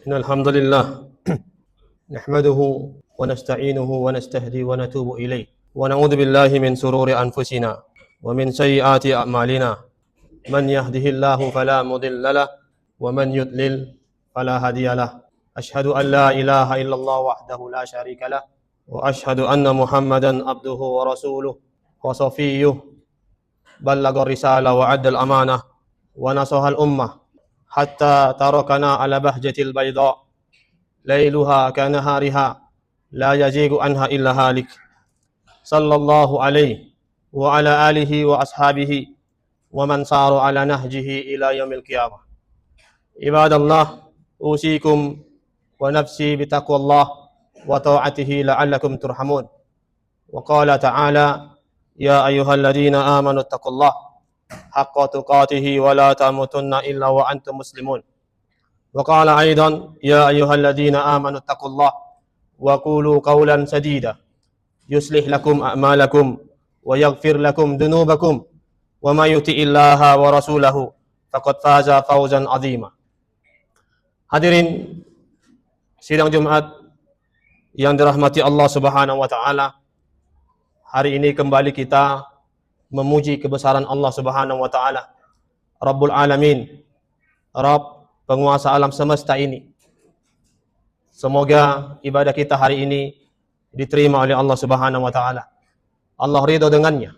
إن الحمد لله نحمده ونستعينه ونستهدي ونتوب إليه ونعوذ بالله من شرور أنفسنا ومن سيئات أعمالنا من يهده الله فلا مضل له ومن يضلل فلا هادي له أشهد أن لا إله إلا الله وحده لا شريك له وأشهد أن محمدا عبده ورسوله وصفيه بلغ الرسالة وأدى الأمانة ونصح الأمة حتى تركنا على بهجة البيضاء ليلها كنهارها لا يزيغ عنها إلا هالك صلى الله عليه وعلى آله وأصحابه ومن سار على نهجه إلى يوم القيامة عباد الله أوصيكم ونفسي بتقوى الله وطاعته لعلكم ترحمون وقال تعالى يا أيها الذين آمنوا اتقوا الله حق تقاته ولا تموتن إلا وأنتم مسلمون وقال أيضا يا أيها الذين آمنوا اتقوا الله وقولوا قولا سديدا يصلح لكم أعمالكم ويغفر لكم ذنوبكم وما يطع الله ورسوله فقد فاز فوزا عظيما. Hadirin sidang Jumat yang dirahmati Allah Subhanahu wa taala. Hari ini kembali kita memuji kebesaran Allah Subhanahu wa taala, Rabbul Alamin, Rabb penguasa alam semesta ini. Semoga ibadah kita hari ini diterima oleh Allah Subhanahu wa taala. Allah ridho dengannya.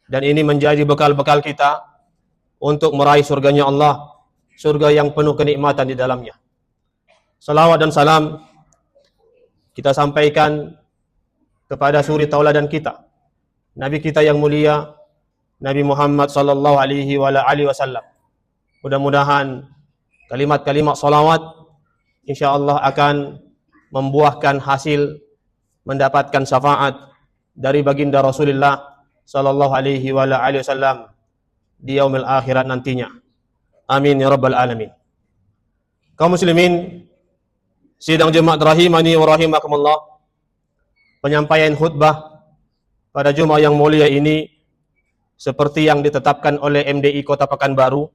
Dan ini menjadi bekal-bekal kita untuk meraih surganya Allah, surga yang penuh kenikmatan di dalamnya. Salawat dan salam kita sampaikan kepada suri tauladan kita, Nabi kita yang mulia, Nabi Muhammad sallallahu alaihi wasallam. Mudah-mudahan kalimat-kalimat salawat insyaallah akan membuahkan hasil, mendapatkan syafaat dari baginda Rasulullah sallallahu alaihi wasallam di yaumil akhirat nantinya. Amin ya rabbal alamin. Kaum muslimin, sidang Jumat rahimani wa rahimakumullah. Penyampaian khutbah pada Jumat yang mulia ini seperti yang ditetapkan oleh MDI Kota Pekanbaru,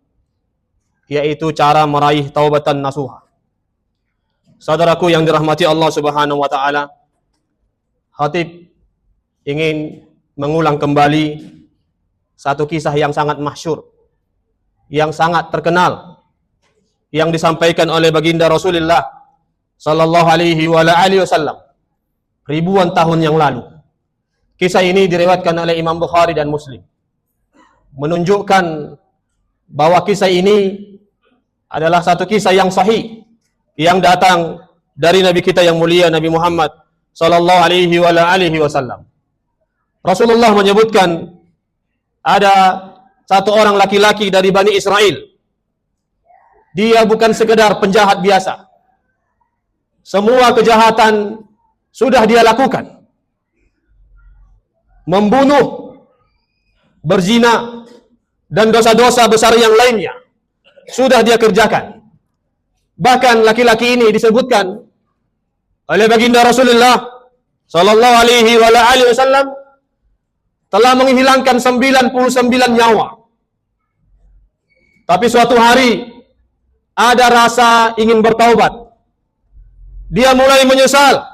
yaitu cara meraih taubatan nasuha. Saudaraku yang dirahmati Allah Subhanahu wa taala, khatib ingin mengulang kembali satu kisah yang sangat masyhur, yang sangat terkenal, yang disampaikan oleh baginda Rasulullah sallallahu alaihi wasallam ribuan tahun yang lalu. Kisah ini diriwayatkan oleh Imam Bukhari dan Muslim, menunjukkan bahwa kisah ini adalah satu kisah yang sahih, yang datang dari Nabi kita yang mulia, Nabi Muhammad sallallahu alaihi wasallam. Rasulullah menyebutkan ada satu orang laki-laki dari Bani Israel. Dia bukan sekedar penjahat biasa. Semua kejahatan sudah dia lakukan. Membunuh, berzina, dan dosa-dosa besar yang lainnya sudah dia kerjakan. Bahkan laki-laki ini disebutkan oleh baginda Rasulullah sallallahu alaihi wasallam telah menghilangkan 99 nyawa. Tapi suatu hari ada rasa ingin bertaubat. Dia mulai menyesal.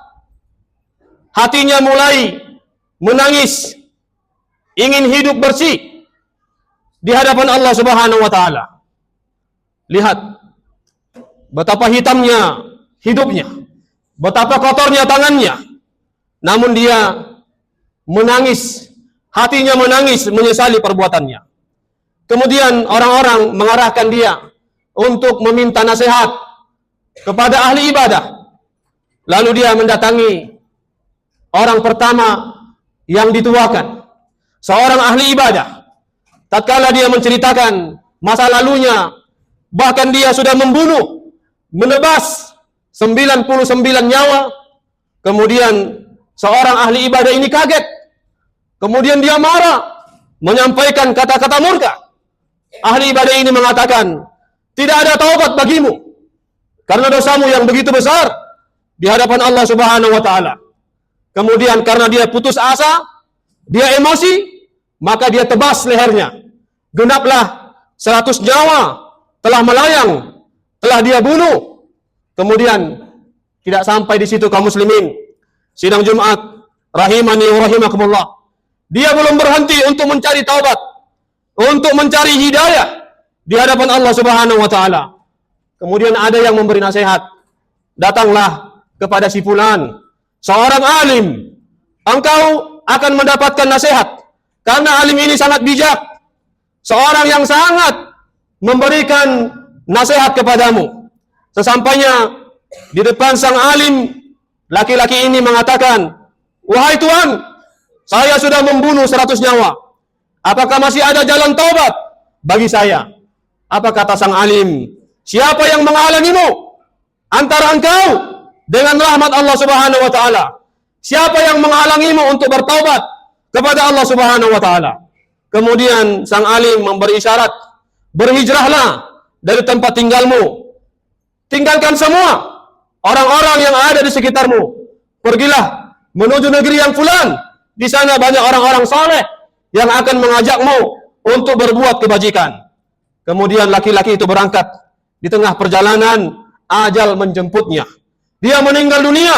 Hatinya mulai menangis, ingin hidup bersih di hadapan Allah Subhanahu wa taala. Lihat betapa hitamnya hidupnya, betapa kotornya tangannya. Namun dia menangis, hatinya menangis menyesali perbuatannya. Kemudian orang-orang mengarahkan dia untuk meminta nasihat kepada ahli ibadah. Lalu dia mendatangi orang pertama yang dituakan, seorang ahli ibadah. Tatkala dia menceritakan masa lalunya, bahkan dia sudah membunuh, menebas 99 nyawa. Kemudian seorang ahli ibadah ini kaget. Kemudian dia marah, menyampaikan kata-kata murka. Ahli ibadah ini mengatakan, tidak ada taubat bagimu karena dosamu yang begitu besar di hadapan Allah Subhanahu wa taala. Kemudian karena dia putus asa, dia emosi, maka dia tebas lehernya. Genaplah 100 nyawa telah melayang, telah dia bunuh. Kemudian tidak sampai di situ kaum muslimin. Sidang Jumat rahimani wa rahimakumullah. Dia belum berhenti untuk mencari taubat, untuk mencari hidayah di hadapan Allah Subhanahu wa taala. Kemudian ada yang memberi nasihat. Datanglah kepada si fulan, seorang alim. Engkau akan mendapatkan nasihat karena alim ini sangat bijak. Seorang yang sangat memberikan nasihat kepadamu. Sesampainya di depan sang alim, laki-laki ini mengatakan, "Wahai Tuan, saya sudah membunuh 100 nyawa. Apakah masih ada jalan taubat bagi saya?" Apa kata sang alim? "Siapa yang menghalangimu antara engkau dengan rahmat Allah Subhanahu wa taala? Siapa yang menghalangimu untuk bertaubat kepada Allah Subhanahu wa taala?" Kemudian sang alim memberi isyarat, "Berhijrahlah dari tempat tinggalmu. Tinggalkan semua orang-orang yang ada di sekitarmu. Pergilah menuju negeri yang fulan. Di sana banyak orang-orang saleh yang akan mengajakmu untuk berbuat kebajikan." Kemudian laki-laki itu berangkat. Di tengah perjalanan, ajal menjemputnya. Dia meninggal dunia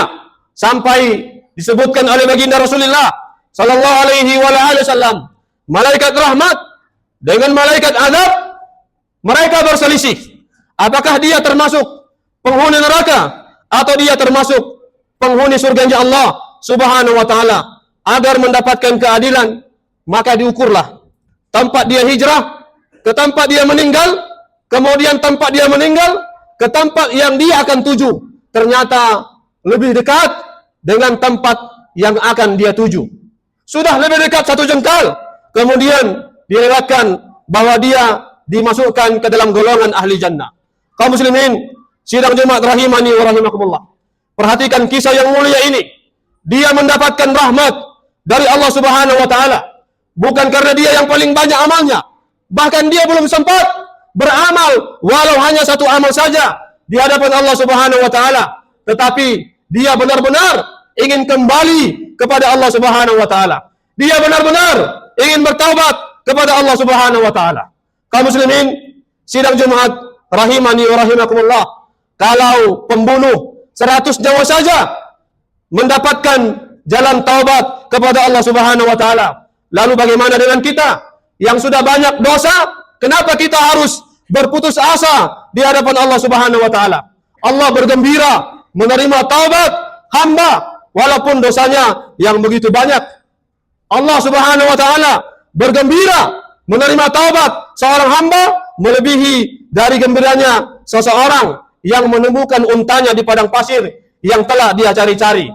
sampai disebutkan oleh baginda Rasulullah sallallahu alaihi wasallam, malaikat rahmat dengan malaikat azab, mereka berselisih. Apakah dia termasuk penghuni neraka atau dia termasuk penghuni surganya Allah Subhanahu wa taala? Agar mendapatkan keadilan, maka diukurlah tempat dia hijrah ke tempat dia meninggal, kemudian tempat dia meninggal ke tempat yang dia akan tuju. Ternyata lebih dekat dengan tempat yang akan dia tuju. Sudah lebih dekat 1 jengkal. Kemudian dilewatkan bahwa dia dimasukkan ke dalam golongan ahli jannah. Kaum muslimin, sidang Jumat rahimani wa rahimakumullah. Perhatikan kisah yang mulia ini. Dia mendapatkan rahmat dari Allah Subhanahu wa taala. Bukan karena dia yang paling banyak amalnya. Bahkan dia belum sempat beramal walau hanya 1 amal saja di hadapan Allah Subhanahu wa taala, tetapi dia benar-benar ingin kembali kepada Allah Subhanahu wa taala. Dia benar-benar ingin bertaubat kepada Allah Subhanahu wa taala. Kaum muslimin, sidang Jumat rahimani wa rahimakumullah. Kalau pembunuh 100 nyawa saja mendapatkan jalan taubat kepada Allah Subhanahu wa taala, lalu bagaimana dengan kita yang sudah banyak dosa? Kenapa kita harus berputus asa di hadapan Allah Subhanahu wa taala? Allah bergembira menerima taubat hamba walaupun dosanya yang begitu banyak. Allah Subhanahu wa taala bergembira menerima taubat seorang hamba melebihi dari gembiranya seseorang yang menemukan untanya di padang pasir yang telah dia cari-cari.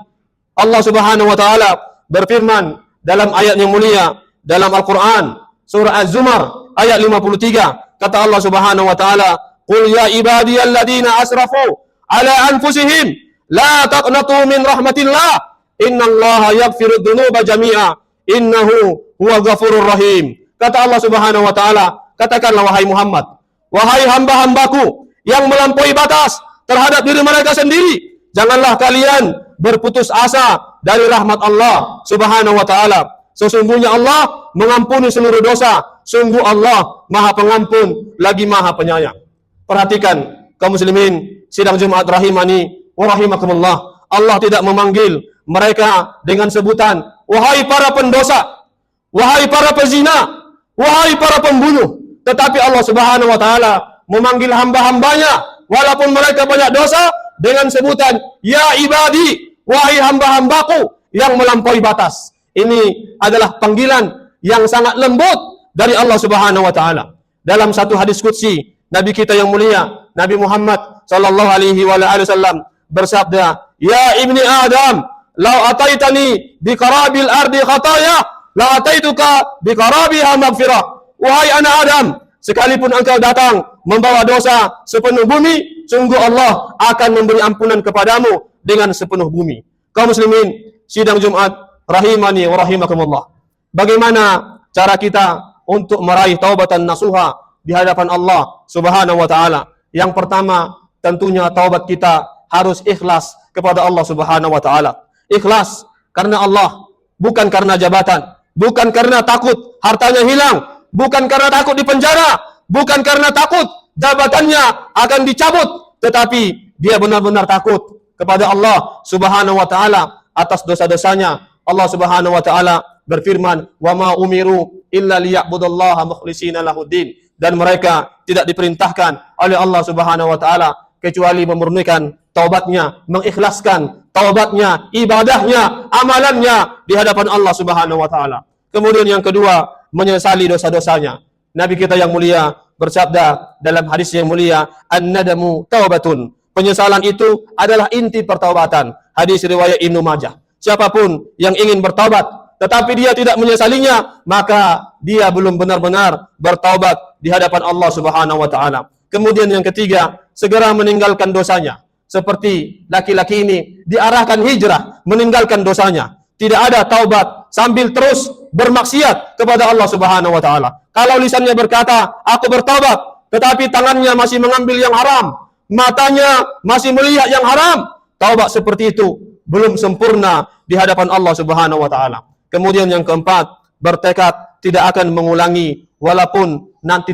Allah Subhanahu wa taala berfirman dalam ayat yang mulia dalam Al-Qur'an, surah Az-Zumar ayat 53. Kata Allah Subhanahu wa taala, "Qul ya ibadiyalladzina asrafu ala anfusihim la taqnatu min rahmatillah, innallaha yaghfirudz dzunuba jami'a, innahu huwa ghafurur rahim." Kata Allah Subhanahu wa taala, katakanlah wahai Muhammad, wahai hamba-hambaku yang melampaui batas terhadap diri mereka sendiri, janganlah kalian berputus asa dari rahmat Allah Subhanahu wa taala. Sesungguhnya Allah mengampuni seluruh dosa. Sungguh Allah Maha Pengampun lagi Maha Penyayang. Perhatikan kaum muslimin, sidang Jumat rahimani wa rahimakumullah. Allah tidak memanggil mereka dengan sebutan wahai para pendosa, wahai para pezina, wahai para pembunuh. Tetapi Allah Subhanahu wa taala memanggil hamba-hambanya walaupun mereka banyak dosa dengan sebutan ya ibadi, wahai hamba-hambaku yang melampaui batas. Ini adalah panggilan yang sangat lembut dari Allah Subhanahu wa taala. Dalam satu hadis qudsi, Nabi kita yang mulia, Nabi Muhammad sallallahu alaihi wasallam bersabda, "Ya ibni Adam, law ataitani bi qarabil ardi khataya, la ataituka bi qarabiha maghfirah." Wahai anak Adam, sekalipun engkau datang membawa dosa sepenuh bumi, sungguh Allah akan memberi ampunan kepadamu dengan sepenuh bumi. Kaum muslimin, sidang Jumat rahimani wa rahimakumullah. Bagaimana cara kita untuk meraih taubatan nasuha di hadapan Allah Subhanahu wa taala? Yang pertama, tentunya taubat kita harus ikhlas kepada Allah Subhanahu wa taala. Ikhlas karena Allah, bukan karena jabatan, bukan karena takut hartanya hilang, bukan karena takut di penjara, bukan karena takut jabatannya akan dicabut, tetapi dia benar-benar takut kepada Allah Subhanahu wa taala atas dosa-dosanya. Allah Subhanahu wa taala berfirman, "Wa ma umiru illa liya'budullaha mukhlishina lahuddin." Dan mereka tidak diperintahkan oleh Allah Subhanahu wa taala kecuali memurnikan taubatnya, mengikhlaskan taubatnya, ibadahnya, amalannya di hadapan Allah Subhanahu wa taala. Kemudian yang kedua, menyesali dosa-dosanya. Nabi kita yang mulia bersabda dalam hadis yang mulia, "An-nadamu taubatun." Penyesalan itu adalah inti pertaubatan. Hadis riwayat Ibnu Majah. Siapapun yang ingin bertaubat tetapi dia tidak menyesalinya, maka dia belum benar-benar bertaubat di hadapan Allah Subhanahu wa taala. Kemudian yang ketiga, segera meninggalkan dosanya. Seperti laki-laki ini diarahkan hijrah, meninggalkan dosanya. Tidak ada taubat sambil terus bermaksiat kepada Allah Subhanahu wa taala. Kalau lisannya berkata, "Aku bertaubat," tetapi tangannya masih mengambil yang haram, matanya masih melihat yang haram, taubat seperti itu belum sempurna di hadapan Allah Subhanahu wa taala. Kemudian yang keempat, bertekad tidak akan mengulangi walaupun nanti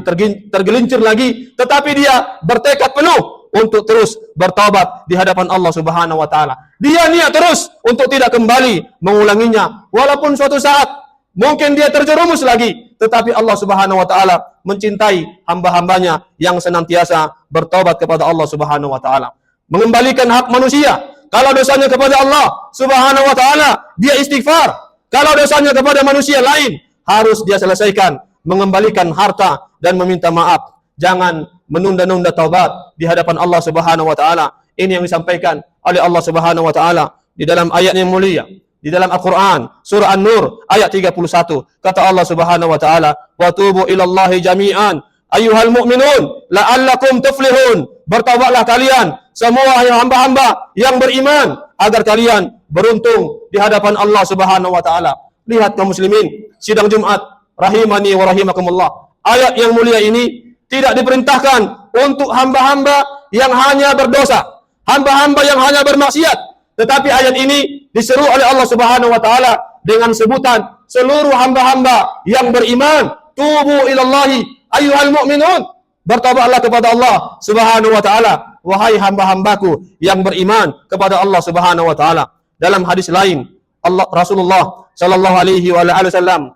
tergelincir lagi, tetapi dia bertekad penuh untuk terus bertaubat di hadapan Allah Subhanahu wa taala. Dia niat terus untuk tidak kembali mengulanginya walaupun suatu saat mungkin dia terjerumus lagi, tetapi Allah Subhanahu wa taala mencintai hamba-hambanya yang senantiasa bertaubat kepada Allah Subhanahu wa taala. Mengembalikan hak manusia. Kalau dosanya kepada Allah Subhanahu wa taala, dia istighfar. Kalau dosanya kepada manusia lain, harus dia selesaikan, mengembalikan harta dan meminta maaf. Jangan menunda-nunda taubat di hadapan Allah Subhanahu wa taala. Ini yang disampaikan oleh Allah Subhanahu wa taala di dalam ayat yang mulia, di dalam Al-Qur'an, surah An-Nur ayat 31. Kata Allah Subhanahu wa taala, "Wa tubu ilallahi jami'an ayyuhal mu'minun la'allakum tuflihun." Bertaubatlah kalian semua hamba-hamba yang beriman agar kalian beruntung di hadapan Allah Subhanahu wa taala. Lihat kaum muslimin, sidang Jumat rahimani wa rahimakumullah. Ayat yang mulia ini tidak diperintahkan untuk hamba-hamba yang hanya berdosa, hamba-hamba yang hanya bermaksiat, tetapi ayat ini diseru oleh Allah Subhanahu wa taala dengan sebutan seluruh hamba-hamba yang beriman. Tubu ilallahi ayyuhal mu'minun. Bertaubatlah kepada Allah Subhanahu wa taala, wahai hamba-hambaku yang beriman kepada Allah Subhanahu wa taala. Dalam hadis lain, Rasulullah sallallahu alaihi wasallam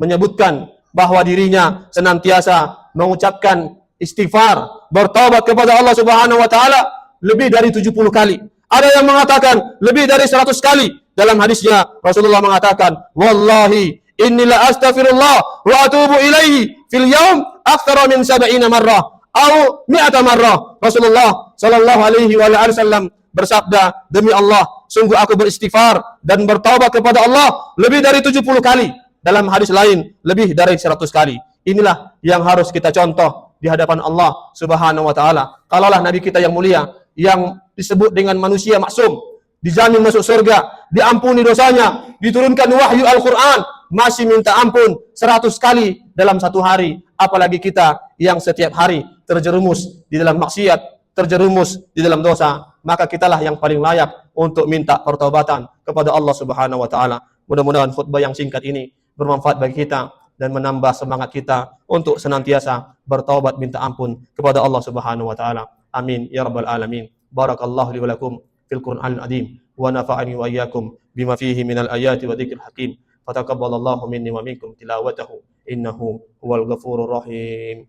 menyebutkan bahwa dirinya senantiasa mengucapkan istighfar, bertaubat kepada Allah Subhanahu wa taala lebih dari 70 kali. Ada yang mengatakan lebih dari 100 kali. Dalam hadisnya Rasulullah mengatakan, "Wallahi inni la astaghfirullah wa atubu ilaihi fil yaum aktsara min 70 marrah atau 100 marrah." Rasulullah sallallahu alaihi wasallam bersabda, "Demi Allah, sungguh aku beristighfar dan bertaubat kepada Allah lebih dari 70 kali." Dalam hadis lain, lebih dari 100 kali. Inilah yang harus kita contoh di hadapan Allah Subhanahu wa taala. Kalaulah Nabi kita yang mulia yang disebut dengan manusia maksum, dijamin masuk surga, diampuni dosanya, diturunkan wahyu Al-Qur'an, masih minta ampun 100 kali dalam satu hari, apalagi kita yang setiap hari terjerumus di dalam maksiat, terjerumus di dalam dosa, maka kitalah yang paling layak untuk minta pertobatan kepada Allah Subhanahu wa taala. Mudah-mudahan khutbah yang singkat ini bermanfaat bagi kita dan menambah semangat kita untuk senantiasa bertaubat minta ampun kepada Allah Subhanahu wa taala. Amin ya rabbal alamin. Barakallahu li wa lakum fil Qur'anil azim wa nafa'ani wa iyyakum bima fihi minal ayati wa dzikril hakim. Fataqabbalallahu minni wa minkum tilawatahu innahu huwal ghafurur rahim.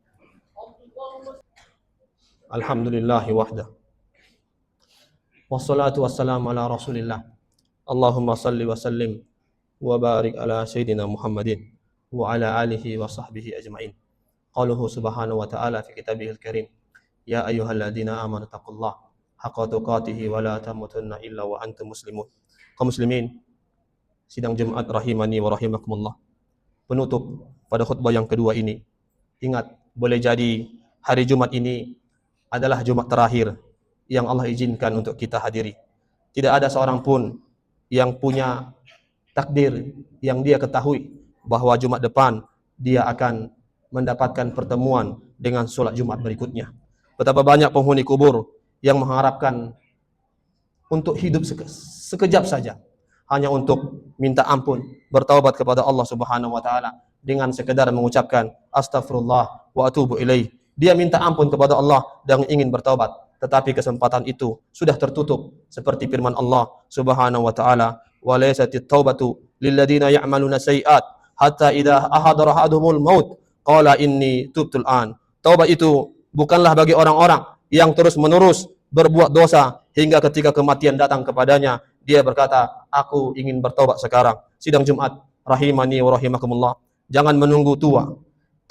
Alhamdulillahi wahda. Wassalatu wassalamu ala Rasulillah. Allahumma salli wa sallim wa barik ala sayyidina Muhammadin wa ala alihi wa sahbihi ajma'in. Qaluhu subhanahu wa ta'ala fi kitabihil karim, ya ayyuhalladzina amanu taqullaha haqqa tuqatih wa la tamutunna illa wa antum muslimun. Kaum muslimin, sidang Jumat rahimani wa rahimakumullah. Penutup pada khutbah yang kedua ini, ingat, boleh jadi hari Jumat ini adalah Jumat terakhir yang Allah izinkan untuk kita hadiri. Tidak ada seorang pun yang punya takdir yang dia ketahui bahwa Jumat depan dia akan mendapatkan pertemuan dengan sholat Jumat berikutnya. Betapa banyak penghuni kubur yang mengharapkan untuk hidup sekejap saja, hanya untuk minta ampun, bertaubat kepada Allah Subhanahu wa taala dengan sekedar mengucapkan astagfirullah wa atubu ilaih. Dia minta ampun kepada Allah dan ingin bertaubat, tetapi kesempatan itu sudah tertutup seperti firman Allah Subhanahu wa taala, "Wa laysatit taubatu lil ladzina ya'maluna sayi'at hatta idza ahadara ahaduhumul maut qala inni tubtul an." Taubat itu bukanlah bagi orang-orang yang terus-menerus berbuat dosa hingga ketika kematian datang kepadanya dia berkata, "Aku ingin bertobat sekarang." Sidang Jumat rahimani wa rahimakumullah. Jangan menunggu tua,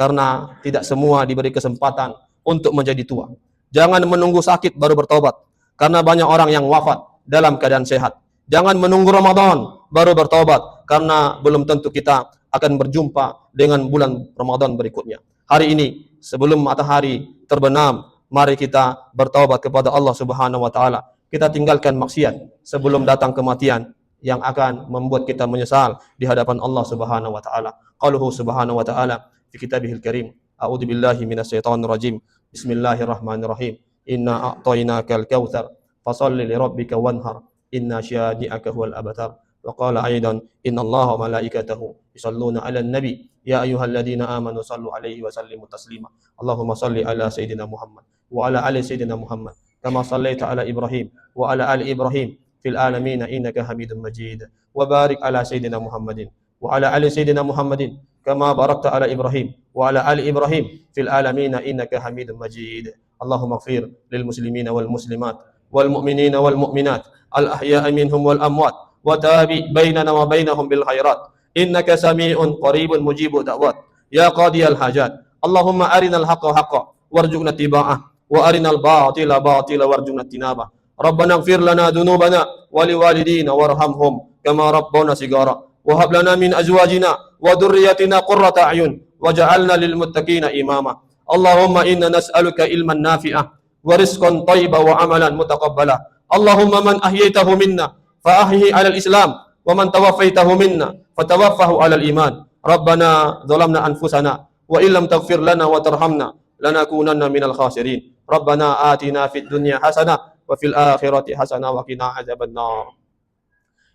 karena tidak semua diberi kesempatan untuk menjadi tua. Jangan menunggu sakit baru bertobat, karena banyak orang yang wafat dalam keadaan sehat. Jangan menunggu Ramadan baru bertobat, karena belum tentu kita akan berjumpa dengan bulan Ramadan berikutnya. Hari ini, sebelum matahari terbenam, mari kita bertobat kepada Allah Subhanahu wa taala. Kita tinggalkan maksiat sebelum datang kematian yang akan membuat kita menyesal di hadapan Allah Subhanahu wa taala. Qaluhu subhanahu wa ta'ala fi kitabihil karim. A'udzu billahi minasyaitonir rajim. Bismillahirrahmanirrahim. Inna a'tainakal kautsar fashalli li rabbika wanhar. Inna syani'aka huwal abtar. Wa qala aidan innallaha wa malaikatahu yusholluna 'alan nabi ya ayyuhalladzina amanu shallu 'alaihi wa sallimu taslima. Allahumma shalli ala sayidina Muhammad wa ala ali sayidina Muhammad kama shallaita ala Ibrahim wa ala ali Ibrahim fil alamin innaka Hamidum Majid. Wa barik ala sayidina Muhammadin wa ala ali sayidina Muhammadin kama barakta ala Ibrahim wa ala ali Ibrahim fil alamin innaka Hamidum Majid. Allahumma ighfir lil muslimina wal muslimat wal mu'minina wal mu'minat al ahya'i minhum wal amwat wa tabi bainana wa bainahum bil khairat innaka sami'un qaribun mujibud da'wat ya qadiyal hajat. Allahumma arinal haqqa haqqan warzuqna tiba'ah wa arinal batila batila warzuqna tinabah. Rabbana ighfir lana dhunubana wa liwalidina warhamhum kama rabbana sigara wa hab lana min azwajina wa dhurriyyatina qurrata a'yun waj'alna lil muttaqina imama. Allahumma inna nas'aluka ilman nafi'ah wa rizqan thayyiban wa amalan mutaqabbala. Allahumma man ahyaitahu minna fa ahyihi 'alal islam wa man tawaffaitahu minna fatawaffahu 'alal iman. Rabbana dhalamna anfusana wa illam taghfir lana wa tarhamna lanakunanna minal khasirin. Rabbana atina fid dunya hasanah wa fil akhirati hasanah wa qina adzabannar.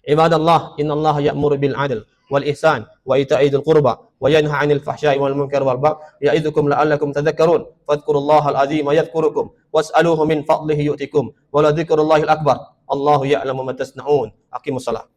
Ibadallah, innallaha ya'muru bil 'adl wal ihsan wa ita'i dzil qurba wa yanha 'anil fahsya'i wal munkar wal baghi ya'idzukum la'allakum tadhakkarun. Fadhkurullahal 'azima yadhkurukum was'aluhu min fadlihi yu'tikum wa la dzikrullahil akbar. Allahu ya'lamu ma tasna'un. Aqimus shalah.